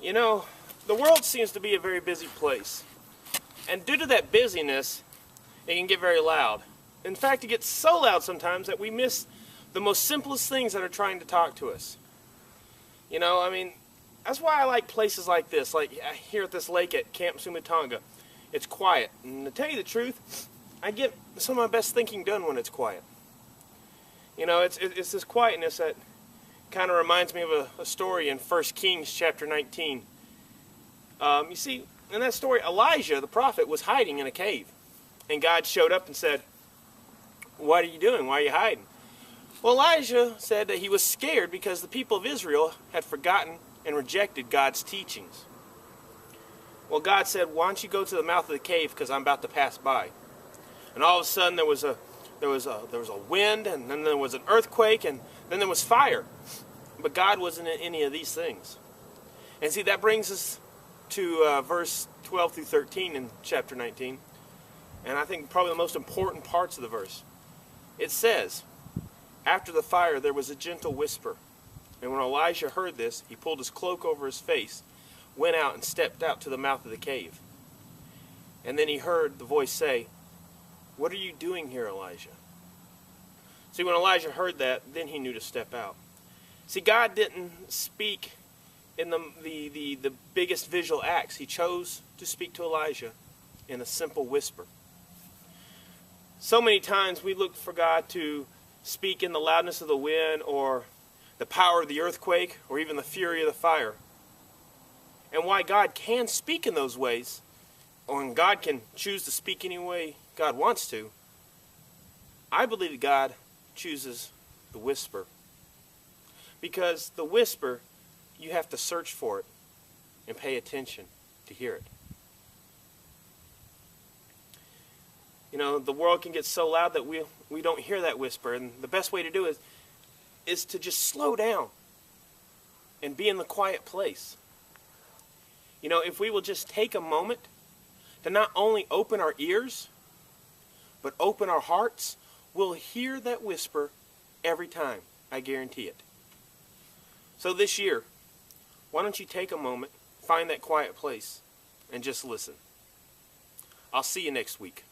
You know, the world seems to be a very busy place. And due to that busyness, it can get very loud. In fact, it gets so loud sometimes that we miss the most simplest things that are trying to talk to us. You know, I mean, that's why I like places like this, like here at this lake at Camp Sumatonga. It's quiet. And to tell you the truth, I get some of my best thinking done when it's quiet. You know, it's this quietness that kind of reminds me of a story in 1 Kings chapter 19. You see, in that story, Elijah, the prophet, was hiding in a cave. And God showed up and said, "What are you doing? Why are you hiding?" Well, Elijah said that he was scared because the people of Israel had forgotten and rejected God's teachings. Well, God said, "Why don't you go to the mouth of the cave because I'm about to pass by." And all of a sudden there was a wind, and then there was an earthquake, and then there was fire. But God wasn't in any of these things. And see, that brings us to verse 12 through 13 in chapter 19. And I think probably the most important parts of the verse. It says, "After the fire there was a gentle whisper. And when Elijah heard this, he pulled his cloak over his face, went out and stepped out to the mouth of the cave. And then he heard the voice say, 'What are you doing here, Elijah?'" See, when Elijah heard that, then he knew to step out. See, God didn't speak in the biggest visual acts. He chose to speak to Elijah in a simple whisper. So many times we look for God to speak in the loudness of the wind, or the power of the earthquake, or even the fury of the fire. And why God can speak in those ways, or God can choose to speak any way God wants to, I believe that God chooses the whisper. Because the whisper, you have to search for it and pay attention to hear it. You know, the world can get so loud that we don't hear that whisper. And the best way to do it is to just slow down and be in the quiet place. You know, if we will just take a moment to not only open our ears, but open our hearts, we'll hear that whisper every time, I guarantee it. So this year, why don't you take a moment, find that quiet place, and just listen. I'll see you next week.